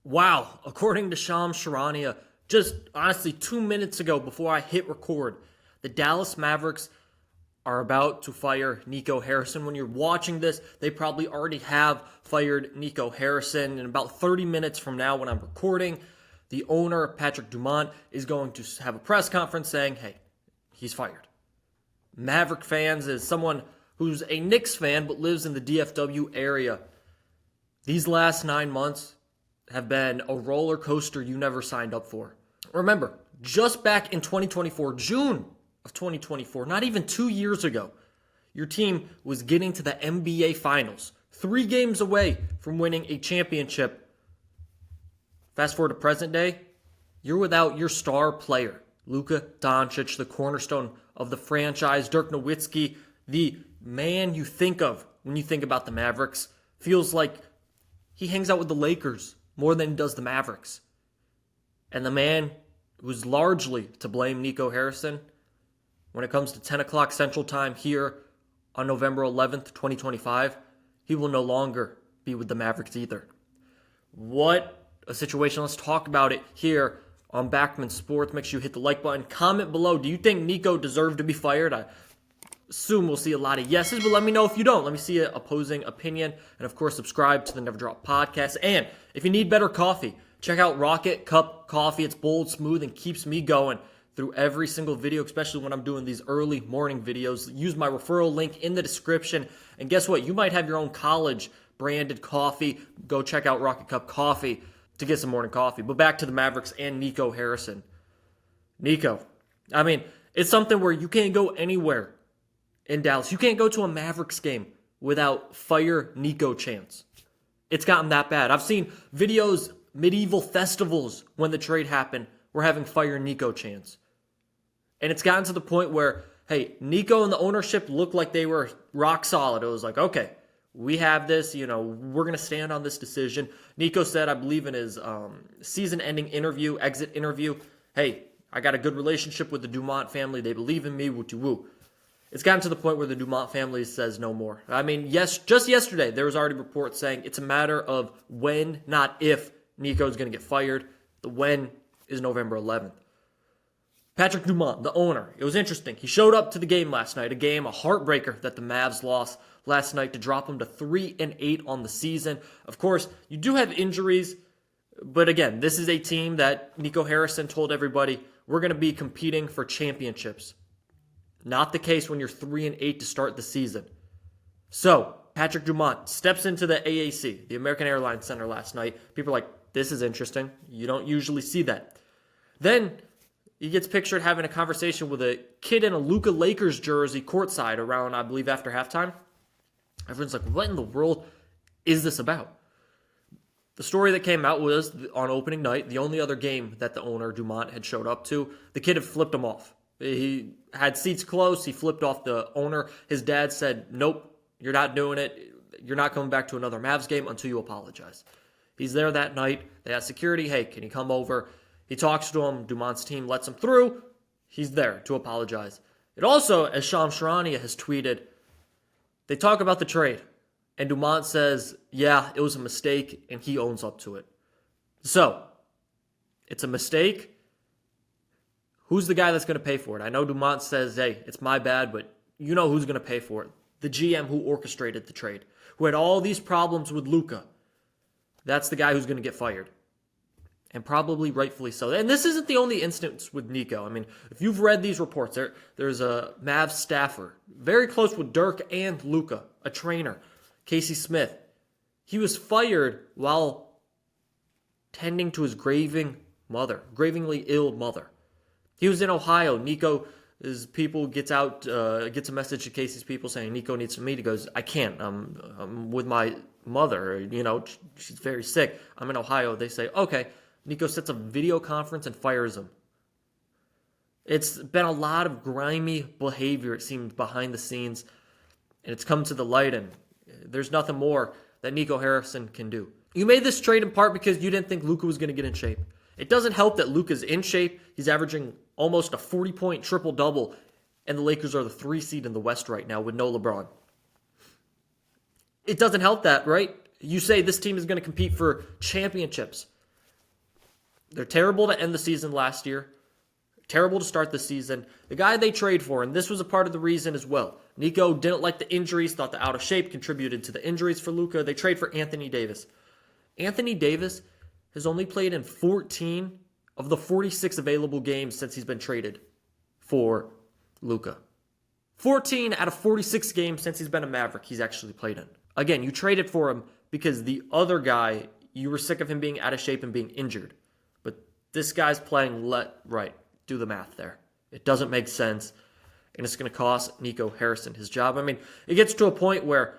Wow, according to Shams Charania, just honestly 2 minutes ago before I hit record, the Dallas Mavericks are about to fire Nico Harrison. When you're watching this, they probably already have fired Nico Harrison. In about 30 minutes from now when I'm recording, the owner, Patrick Dumont, is going to have a press conference saying, hey, he's fired. Maverick fans, as someone who's a Knicks fan but lives in the DFW area, these last 9 months have been a roller coaster you never signed up for. Remember, just back in 2024, June of 2024, not even 2 years ago, your team was getting to the NBA Finals, 3 games away from winning a championship. Fast forward to present day, you're without your star player, Luka Doncic, the cornerstone of the franchise. Dirk Nowitzki, the man you think of when you think about the Mavericks, feels like he hangs out with the Lakers more than he does the Mavericks. And the man who's largely to blame, Nico Harrison, when it comes to 10 o'clock Central Time here on November 11th, 2025, he will no longer be with the Mavericks either. What a situation. Let's talk about it here on Backman Sports. Make sure you hit the like button. Comment below. Do you think Nico deserved to be fired? I assume we'll see a lot of yeses, but let me know if you don't. Let me see an opposing opinion. And of course, subscribe to the Never Drop podcast. And if you need better coffee, check out Rocket Cup Coffee. It's bold, smooth, and keeps me going through every single video, especially when I'm doing these early morning videos. Use my referral link in the description. And guess what? You might have your own college branded coffee. Go check out Rocket Cup Coffee to get some morning coffee. But back to the Mavericks and Nico Harrison. Nico, I mean, it's something where you can't go anywhere in Dallas. You can't go to a Mavericks game without fire Nico chants. It's gotten that bad. I've seen videos, medieval festivals when the trade happened, were having fire Nico chants. And it's gotten to the point where, hey, Nico and the ownership looked like they were rock solid. It was like, okay, we have this, we're going to stand on this decision. Nico said, I believe in his season-ending exit interview, hey, I got a good relationship with the Dumont family. They believe in me, woo-to-woo. It's gotten to the point where the Dumont family says no more. I mean, yes, just yesterday, there was already reports saying it's a matter of when, not if, Nico's going to get fired. The when is November 11th. Patrick Dumont, the owner, it was interesting. He showed up to the game last night, a heartbreaker that the Mavs lost last night to drop them to 3-8 on the season. Of course, you do have injuries, but again, this is a team that Nico Harrison told everybody, we're going to be competing for championships. Not the case when you're 3-8 to start the season. So, Patrick Dumont steps into the AAC, the American Airlines Center last night. People are like, this is interesting. You don't usually see that. Then he gets pictured having a conversation with a kid in a Luka Lakers jersey courtside around, I believe, after halftime. Everyone's like, what in the world is this about? The story that came out was on opening night, the only other game that the owner, Dumont, had showed up to, the kid had flipped him off. He had seats close. He flipped off the owner. His dad said, nope, you're not doing it. You're not coming back to another Mavs game until you apologize. He's there that night. They ask security, hey, can you come over? He talks to him. Dumont's team lets him through. He's there to apologize. It also, as Shams Charania has tweeted, they talk about the trade. And Dumont says, yeah, it was a mistake, and he owns up to it. So, it's a mistake. Who's the guy that's going to pay for it? I know Dumont says, hey, it's my bad, but you know who's going to pay for it. The GM who orchestrated the trade, who had all these problems with Luka. That's the guy who's going to get fired. And probably rightfully so. And this isn't the only instance with Nico. I mean, if you've read these reports, there's a Mavs staffer, very close with Dirk and Luka, a trainer, Casey Smith. He was fired while tending to his gravingly ill mother. He was in Ohio. Nico's people gets a message to Casey's people saying Nico needs to meet. He goes, I can't. I'm with my mother. She's very sick. I'm in Ohio. They say, okay. Nico sets a video conference and fires him. It's been a lot of grimy behavior, it seems, behind the scenes. And it's come to the light, and there's nothing more that Nico Harrison can do. You made this trade in part because you didn't think Luka was going to get in shape. It doesn't help that Luka's in shape. He's averaging almost a 40-point triple-double, and the Lakers are the 3 seed in the West right now with no LeBron. It doesn't help that, right? You say this team is going to compete for championships. They're terrible to end the season last year. Terrible to start the season. The guy they trade for, and this was a part of the reason as well. Nico didn't like the injuries, thought the out of shape contributed to the injuries for Luka. They trade for Anthony Davis. Anthony Davis has only played in 14 of the 46 available games since he's been traded for Luka. 14 out of 46 games since he's been a Maverick he's actually played in. Again, you traded for him because the other guy, you were sick of him being out of shape and being injured. But this guy's playing right. Do the math there. It doesn't make sense, and it's going to cost Nico Harrison his job. I mean, it gets to a point where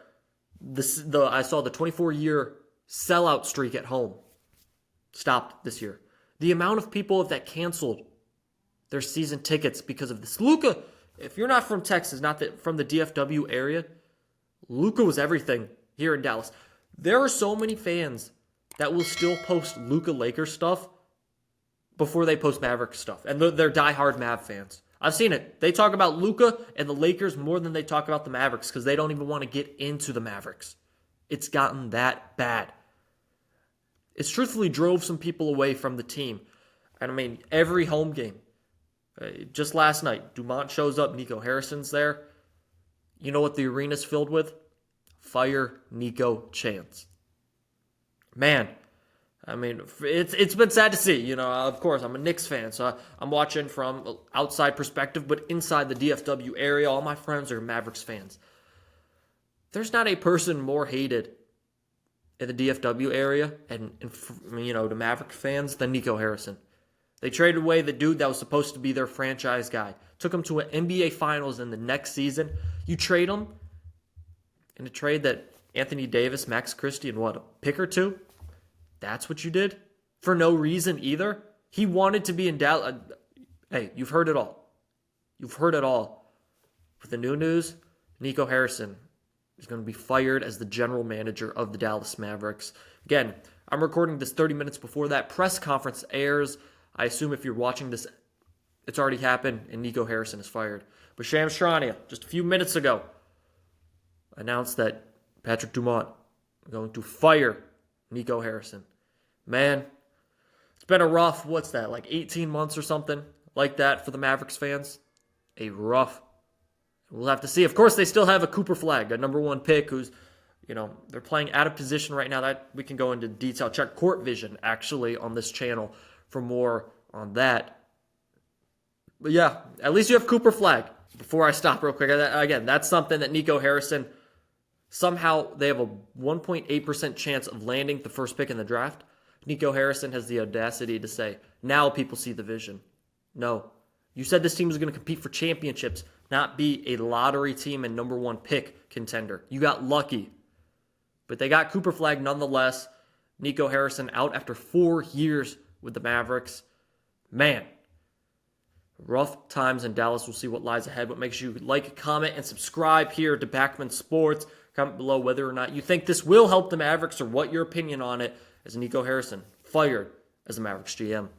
I saw the 24-year sellout streak at home stopped this year. The amount of people that canceled their season tickets because of this. Luka, if you're not from Texas, from the DFW area, Luka was everything here in Dallas. There are so many fans that will still post Luka Lakers stuff before they post Maverick stuff. And they're diehard Mav fans. I've seen it. They talk about Luka and the Lakers more than they talk about the Mavericks because they don't even want to get into the Mavericks. It's gotten that bad. It's truthfully drove some people away from the team. And I mean, every home game. Just last night, Dumont shows up, Nico Harrison's there. You know what the arena's filled with? Fire Nico chants. Man, I mean, it's been sad to see. Of course, I'm a Knicks fan, so I'm watching from an outside perspective, but inside the DFW area, all my friends are Mavericks fans. There's not a person more hated in the DFW area and to Maverick fans than Nico Harrison. They traded away the dude that was supposed to be their franchise guy. Took him to an NBA Finals in the next season. You trade him in a trade that Anthony Davis, Max Christie, and a pick or two? That's what you did? For no reason either? He wanted to be in Dallas. Hey, you've heard it all. You've heard it all. With the new news, Nico Harrison is going to be fired as the general manager of the Dallas Mavericks. Again, I'm recording this 30 minutes before that press conference airs. I assume if you're watching this, it's already happened and Nico Harrison is fired. But Shams Charania, just a few minutes ago, announced that Patrick Dumont is going to fire Nico Harrison. Man, it's been a rough, 18 months or something like that for the Mavericks fans. We'll have to see. Of course, they still have a Cooper Flag, a number one pick who's, they're playing out of position right now. That we can go into detail. Check Court Vision, actually, on this channel for more on that. But yeah, at least you have Cooper Flag. Before I stop real quick, again, that's something that Nico Harrison, somehow they have a 1.8% chance of landing the first pick in the draft. Nico Harrison has the audacity to say, now people see the vision. No. You said this team was going to compete for championships, not be a lottery team and number one pick contender. You got lucky. But they got Cooper Flag nonetheless. Nico Harrison out after 4 years with the Mavericks. Man, rough times in Dallas. We'll see what lies ahead. But make sure you like, comment, and subscribe here to Backman Sports. Comment below whether or not you think this will help the Mavericks or what your opinion on it as Nico Harrison fired as the Mavericks GM.